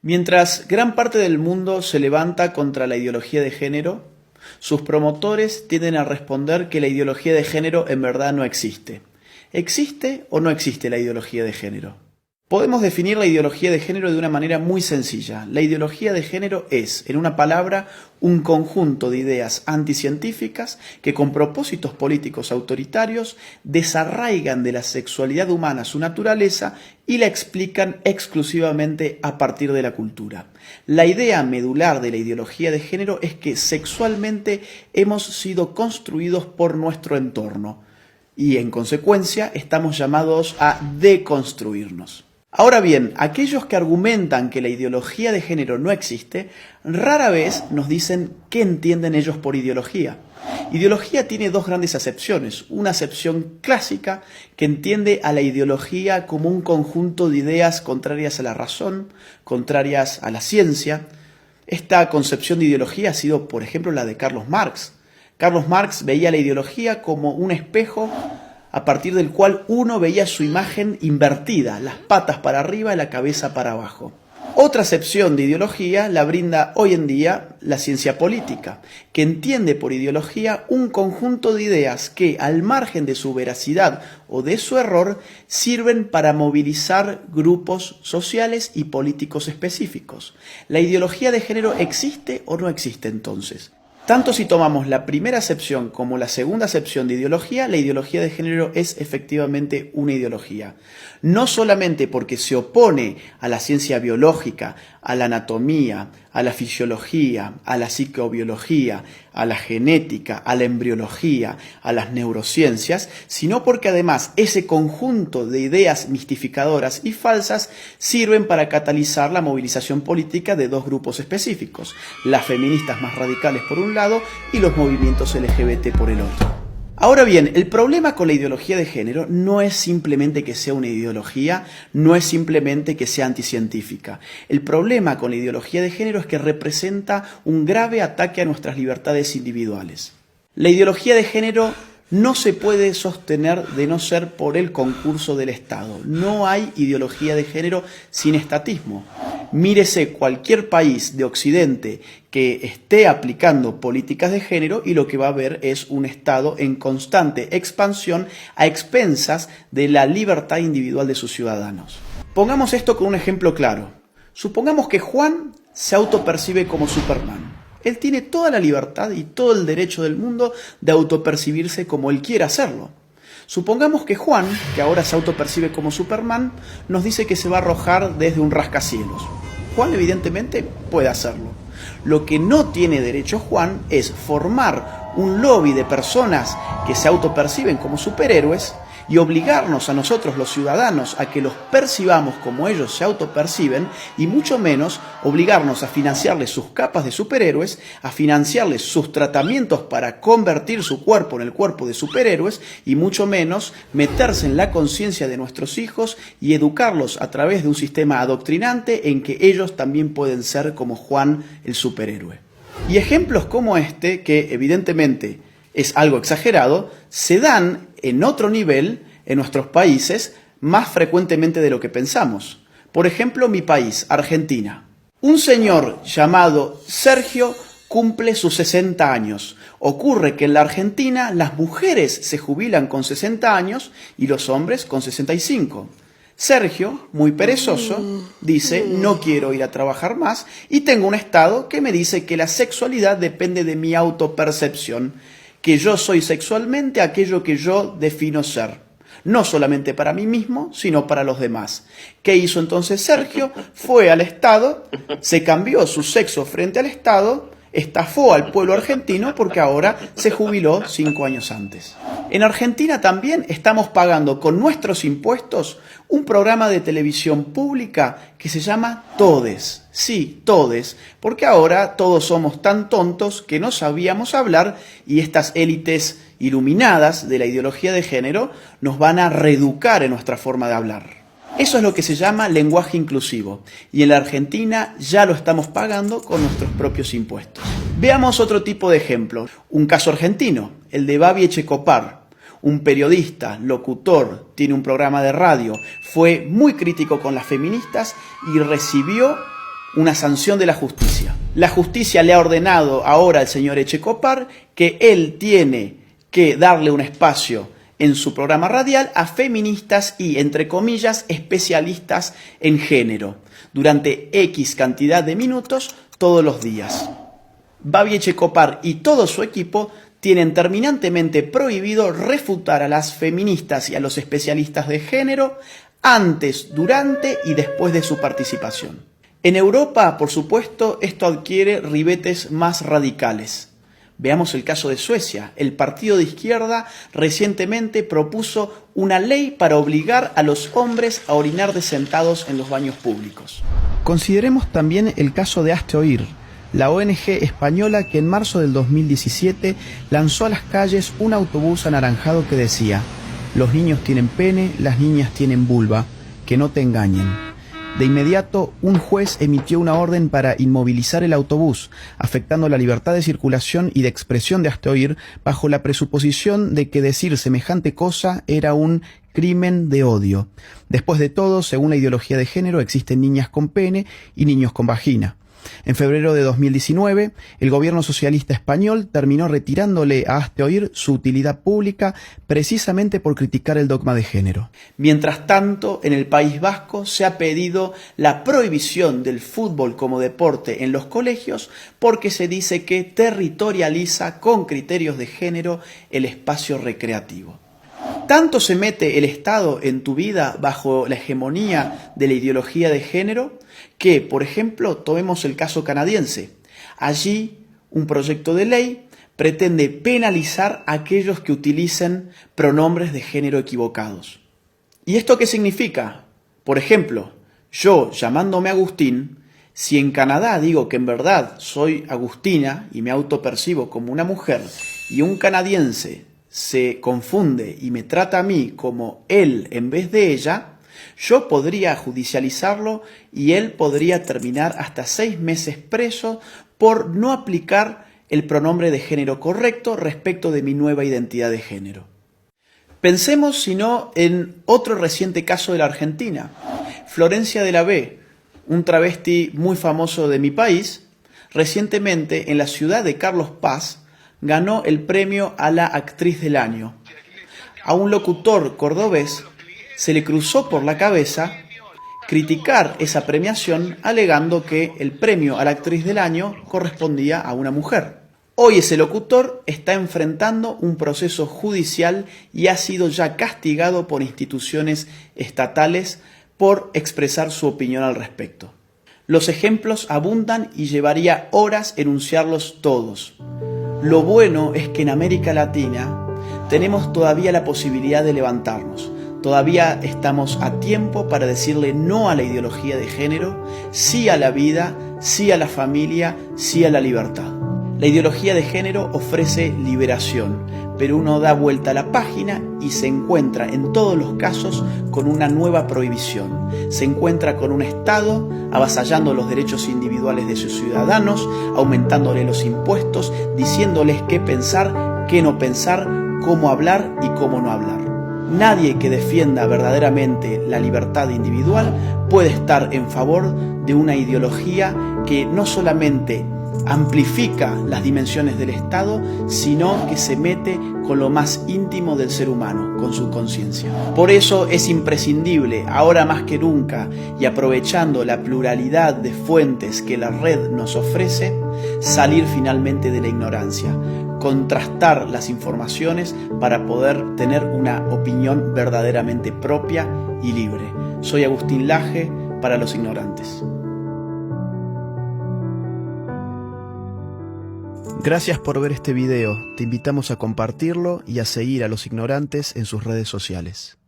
Mientras gran parte del mundo se levanta contra la ideología de género, sus promotores tienden a responder que la ideología de género en verdad no existe. ¿Existe o no existe la ideología de género? Podemos definir la ideología de género de una manera muy sencilla. La ideología de género es, en una palabra, un conjunto de ideas anticientíficas que con propósitos políticos autoritarios desarraigan de la sexualidad humana su naturaleza y la explican exclusivamente a partir de la cultura. La idea medular de la ideología de género es que sexualmente hemos sido construidos por nuestro entorno y, en consecuencia, estamos llamados a deconstruirnos. Ahora bien, aquellos que argumentan que la ideología de género no existe, rara vez nos dicen qué entienden ellos por ideología. Ideología tiene dos grandes acepciones. Una acepción clásica que entiende a la ideología como un conjunto de ideas contrarias a la razón, contrarias a la ciencia. Esta concepción de ideología ha sido, por ejemplo, la de Carlos Marx. Carlos Marx veía la ideología como un espejo a partir del cual uno veía su imagen invertida, las patas para arriba y la cabeza para abajo. Otra acepción de ideología la brinda hoy en día la ciencia política, que entiende por ideología un conjunto de ideas que, al margen de su veracidad o de su error, sirven para movilizar grupos sociales y políticos específicos. ¿La ideología de género existe o no existe entonces? Tanto si tomamos la primera acepción como la segunda acepción de ideología, la ideología de género es efectivamente una ideología. No solamente porque se opone a la ciencia biológica, a la anatomía, a la fisiología, a la psicobiología, a la genética, a la embriología, a las neurociencias, sino porque además ese conjunto de ideas mistificadoras y falsas sirven para catalizar la movilización política de dos grupos específicos, las feministas más radicales por un lado y los movimientos LGBT por el otro. Ahora bien, el problema con la ideología de género no es simplemente que sea una ideología, no es simplemente que sea anticientífica. El problema con la ideología de género es que representa un grave ataque a nuestras libertades individuales. La ideología de género no se puede sostener de no ser por el concurso del Estado. No hay ideología de género sin estatismo. Mírese cualquier país de Occidente que esté aplicando políticas de género y lo que va a ver es un Estado en constante expansión a expensas de la libertad individual de sus ciudadanos. Pongamos esto con un ejemplo claro. Supongamos que Juan se autopercibe como Superman. Él tiene toda la libertad y todo el derecho del mundo de autopercibirse como él quiera hacerlo. Supongamos que Juan, que ahora se autopercibe como Superman, nos dice que se va a arrojar desde un rascacielos. Juan evidentemente puede hacerlo. Lo que no tiene derecho Juan es formar un lobby de personas que se autoperciben como superhéroes y obligarnos a nosotros los ciudadanos a que los percibamos como ellos se autoperciben y mucho menos obligarnos a financiarles sus capas de superhéroes, a financiarles sus tratamientos para convertir su cuerpo en el cuerpo de superhéroes y mucho menos meterse en la conciencia de nuestros hijos y educarlos a través de un sistema adoctrinante en que ellos también pueden ser como Juan el superhéroe. Y ejemplos como este, que evidentemente es algo exagerado, se dan en otro nivel en nuestros países más frecuentemente de lo que pensamos. Por ejemplo, mi país, Argentina. Un señor llamado Sergio cumple sus 60 años. Ocurre que en la Argentina las mujeres se jubilan con 60 años y los hombres con 65. Sergio, muy perezoso, dice, no quiero ir a trabajar más y tengo un estado que me dice que la sexualidad depende de mi autopercepción, que yo soy sexualmente aquello que yo defino ser, no solamente para mí mismo, sino para los demás. ¿Qué hizo entonces Sergio? Fue al Estado, se cambió su sexo frente al Estado, estafó al pueblo argentino porque ahora se jubiló 5 años antes. En Argentina también estamos pagando con nuestros impuestos un programa de televisión pública que se llama Todes. Sí, Todes, porque ahora todos somos tan tontos que no sabíamos hablar y estas élites iluminadas de la ideología de género nos van a reeducar en nuestra forma de hablar. Eso es lo que se llama lenguaje inclusivo y en la Argentina ya lo estamos pagando con nuestros propios impuestos. Veamos otro tipo de ejemplo, un caso argentino, el de Babi Echecopar. Un periodista, locutor, tiene un programa de radio, fue muy crítico con las feministas y recibió una sanción de la justicia. La justicia le ha ordenado ahora al señor Echecopar que él tiene que darle un espacio en su programa radial a feministas y, entre comillas, especialistas en género, durante X cantidad de minutos todos los días. Babi Echecopar y todo su equipo tienen terminantemente prohibido refutar a las feministas y a los especialistas de género antes, durante y después de su participación. En Europa, por supuesto, esto adquiere ribetes más radicales. Veamos el caso de Suecia. El partido de izquierda recientemente propuso una ley para obligar a los hombres a orinar sentados en los baños públicos. Consideremos también el caso de Hazte Oír, la ONG española que en marzo del 2017 lanzó a las calles un autobús anaranjado que decía: los niños tienen pene, las niñas tienen vulva, que no te engañen. De inmediato, un juez emitió una orden para inmovilizar el autobús, afectando la libertad de circulación y de expresión de Hazte Oír, bajo la presuposición de que decir semejante cosa era un crimen de odio. Después de todo, según la ideología de género, existen niñas con pene y niños con vagina. En febrero de 2019, el gobierno socialista español terminó retirándole a Hazte Oír su utilidad pública precisamente por criticar el dogma de género. Mientras tanto, en el País Vasco se ha pedido la prohibición del fútbol como deporte en los colegios porque se dice que territorializa con criterios de género el espacio recreativo. ¿Tanto se mete el Estado en tu vida bajo la hegemonía de la ideología de género que, por ejemplo, tomemos el caso canadiense? Allí, un proyecto de ley pretende penalizar a aquellos que utilicen pronombres de género equivocados. ¿Y esto qué significa? Por ejemplo, yo, llamándome Agustín, si en Canadá digo que en verdad soy Agustina y me autopercibo como una mujer, y un canadiense se confunde y me trata a mí como él en vez de ella, yo podría judicializarlo y él podría terminar hasta 6 meses preso por no aplicar el pronombre de género correcto respecto de mi nueva identidad de género. Pensemos, si no, en otro reciente caso de la Argentina. Florencia de la B, un travesti muy famoso de mi país, recientemente en la ciudad de Carlos Paz, ganó el premio a la actriz del año. A un locutor cordobés se le cruzó por la cabeza criticar esa premiación alegando que el premio a la actriz del año correspondía a una mujer. Hoy ese locutor está enfrentando un proceso judicial y ha sido ya castigado por instituciones estatales por expresar su opinión al respecto. Los ejemplos abundan y llevaría horas enunciarlos todos. Lo bueno es que en América Latina tenemos todavía la posibilidad de levantarnos. Todavía estamos a tiempo para decirle no a la ideología de género, sí a la vida, sí a la familia, sí a la libertad. La ideología de género ofrece liberación, pero uno da vuelta a la página y se encuentra en todos los casos con una nueva prohibición. Se encuentra con un Estado avasallando los derechos individuales de sus ciudadanos, aumentándole los impuestos, diciéndoles qué pensar, qué no pensar, cómo hablar y cómo no hablar. Nadie que defienda verdaderamente la libertad individual puede estar en favor de una ideología que no solamente amplifica las dimensiones del Estado, sino que se mete con lo más íntimo del ser humano, con su conciencia. Por eso es imprescindible, ahora más que nunca, y aprovechando la pluralidad de fuentes que la red nos ofrece, salir finalmente de la ignorancia, contrastar las informaciones para poder tener una opinión verdaderamente propia y libre. Soy Agustín Laje para Los Ignorantes. Gracias por ver este video, te invitamos a compartirlo y a seguir a Los Ignorantes en sus redes sociales.